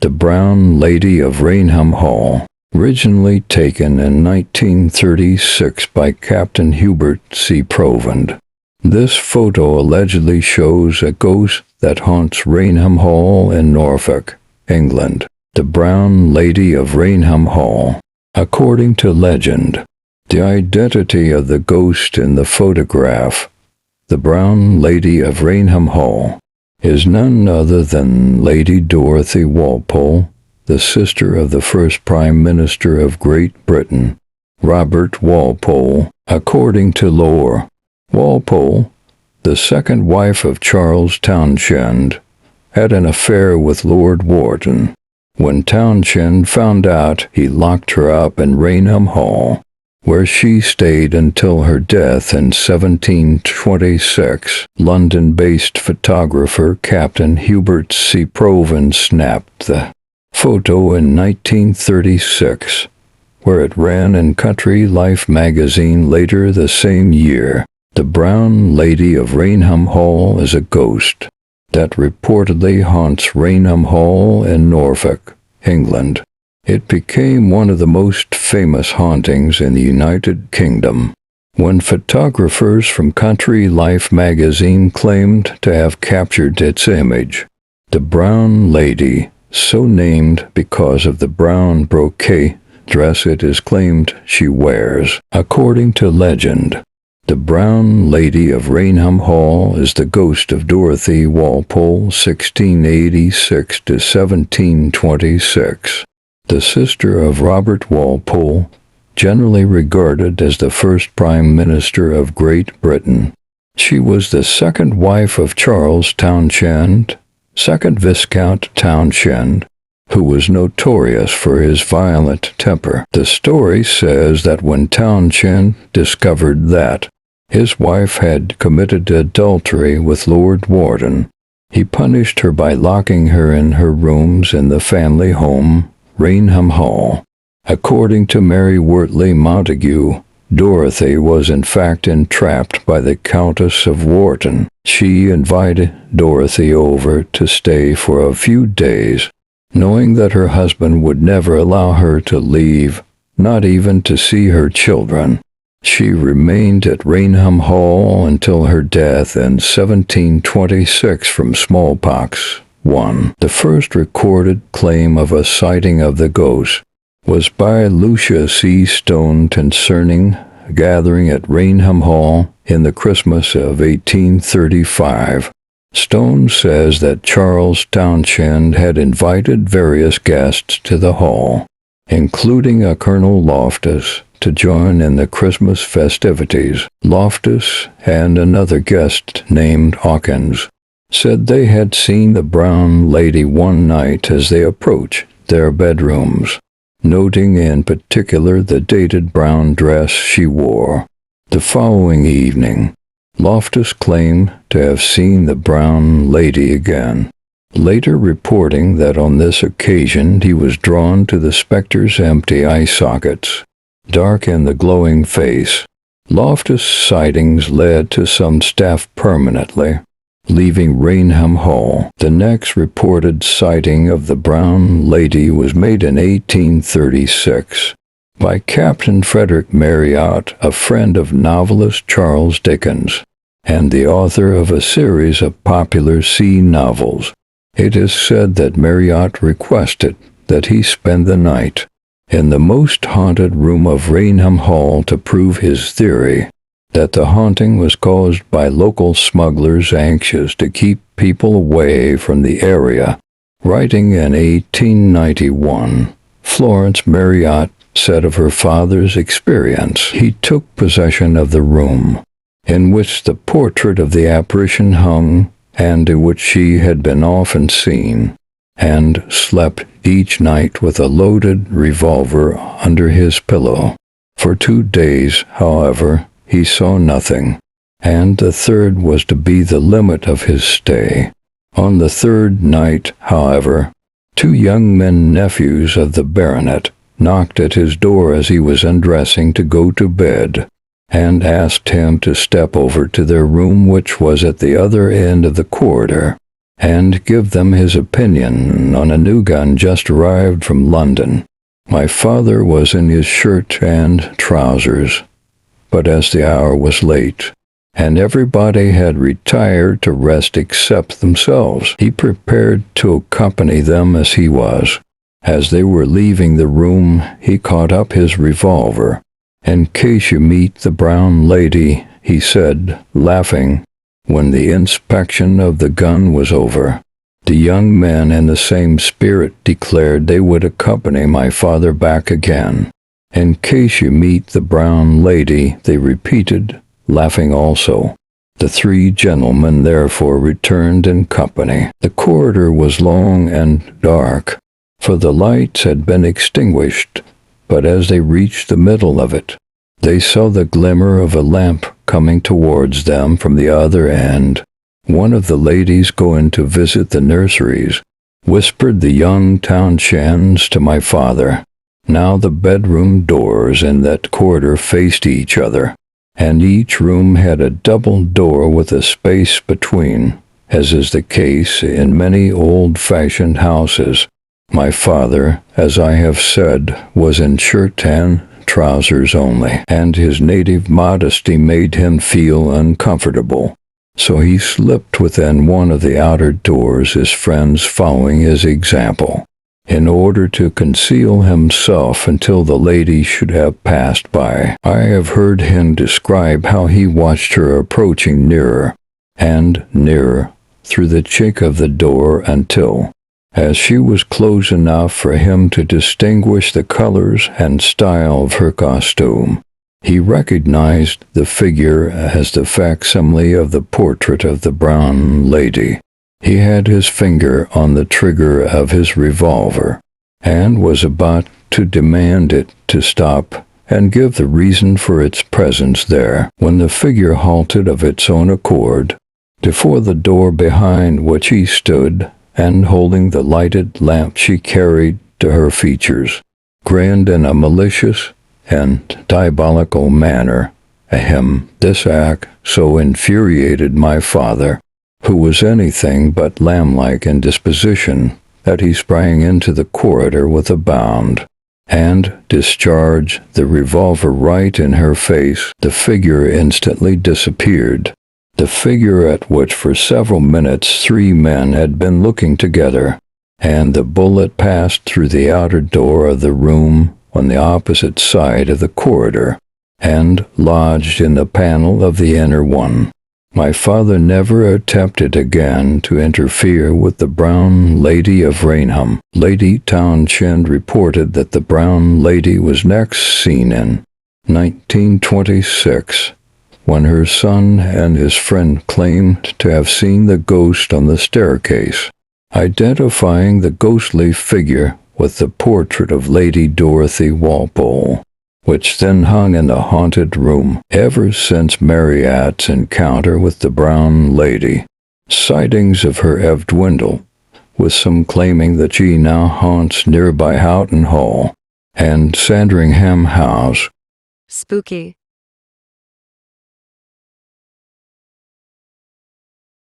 The Brown Lady of Rainham Hall, originally taken in 1936 by Captain Hubert C. Provand. This photo allegedly shows a ghost that haunts Rainham Hall in Norfolk, England. The Brown Lady of Rainham Hall. According to legend, the identity of the ghost in the photograph, the Brown Lady of Rainham Hall, is none other than Lady Dorothy Walpole, the sister of the first Prime Minister of Great Britain, Robert Walpole. According to lore, Walpole, the second wife of Charles Townshend, had an affair with Lord Wharton. When Townshend found out, he locked her up in Rainham Hall, where she stayed until her death in 1726. London-based photographer Captain Hubert C. Provand snapped the photo in 1936, where it ran in Country Life magazine later the same year. The Brown Lady of Rainham Hall is a ghost that reportedly haunts Rainham Hall in Norfolk, England. It became one of the most famous hauntings in the United Kingdom when photographers from Country Life magazine claimed to have captured its image. The Brown Lady, so named because of the brown brocade dress it is claimed she wears. According to legend, the Brown Lady of Rainham Hall is the ghost of Dorothy Walpole, 1686 to 1726. The sister of Robert Walpole, generally regarded as the first Prime Minister of Great Britain. She was the second wife of Charles Townshend, 2nd Viscount Townshend, who was notorious for his violent temper. The story says that when Townshend discovered that his wife had committed adultery with Lord Wharton, he punished her by locking her in her rooms in the family home, Rainham Hall. According to Mary Wortley Montague, Dorothy was in fact entrapped by the Countess of Wharton. She invited Dorothy over to stay for a few days, knowing that her husband would never allow her to leave, not even to see her children. She remained at Rainham Hall until her death in 1726 from smallpox. 1. The first recorded claim of a sighting of the ghost was by Lucia C. Stone concerning a gathering at Rainham Hall in the Christmas of 1835. Stone says that Charles Townshend had invited various guests to the hall, including a Colonel Loftus, to join in the Christmas festivities. Loftus and another guest named Hawkins said they had seen the Brown Lady one night as they approached their bedrooms, noting in particular the dated brown dress she wore. The following evening, Loftus claimed to have seen the Brown Lady again, later reporting that on this occasion he was drawn to the specter's empty eye sockets, dark in the glowing face. Loftus' sightings led to some staff permanently leaving Rainham Hall. The next reported sighting of the Brown Lady was made in 1836 by Captain Frederick Marryat, a friend of novelist Charles Dickens, and the author of a series of popular sea novels. It is said that Marryat requested that he spend the night in the most haunted room of Rainham Hall to prove his theory that the haunting was caused by local smugglers anxious to keep people away from the area. Writing in 1891, Florence Marryat said of her father's experience, he took possession of the room in which the portrait of the apparition hung and in which she had been often seen, and slept each night with a loaded revolver under his pillow. For 2 days, however, he saw nothing, and the third was to be the limit of his stay. On the third night, however, 2 young men nephews of the baronet knocked at his door as he was undressing to go to bed, and asked him to step over to their room, which was at the other end of the corridor. and give them his opinion on a new gun just arrived from London. My father was in his shirt and trousers, but as the hour was late, and everybody had retired to rest except themselves, he prepared to accompany them as he was. As they were leaving the room, he caught up his revolver. "In case you meet the brown lady," he said, laughing, when the inspection of the gun was over. The young men in the same spirit declared they would accompany my father back again. "In case you meet the brown lady," they repeated, laughing also. The three gentlemen therefore returned in company. The corridor was long and dark, for the lights had been extinguished, but as they reached the middle of it, they saw the glimmer of a lamp coming towards them from the other end. One of the ladies going to visit the nurseries, whispered the young Townsends to my father. Now the bedroom doors in that corridor faced each other, and each room had a double door with a space between, as is the case in many old-fashioned houses. My father, as I have said, was in shirt and trousers only, and his native modesty made him feel uncomfortable. So he slipped within one of the outer doors, his friends following his example, in order to conceal himself until the lady should have passed by. I have heard him describe how he watched her approaching nearer and nearer through the chink of the door until, as she was close enough for him to distinguish the colors and style of her costume, he recognized the figure as the facsimile of the portrait of the brown lady. He had his finger on the trigger of his revolver, and was about to demand it to stop and give the reason for its presence there, when the figure halted of its own accord before the door behind which he stood, and holding the lighted lamp she carried to her features, grinned in a malicious and diabolical manner. Ahem! This act so infuriated my father, who was anything but lamb-like in disposition, that he sprang into the corridor with a bound, and discharged the revolver right in her face. The figure instantly disappeared. The figure at which for several minutes three men had been looking together, and the bullet passed through the outer door of the room on the opposite side of the corridor, and lodged in the panel of the inner one. My father never attempted again to interfere with the brown lady of Rainham. Lady Townshend reported that the brown lady was next seen in 1926, when her son and his friend claimed to have seen the ghost on the staircase, identifying the ghostly figure with the portrait of Lady Dorothy Walpole, which then hung in the haunted room. Ever since Marryat's encounter with the brown lady, sightings of her have dwindled, with some claiming that she now haunts nearby Houghton Hall and Sandringham House. Spooky.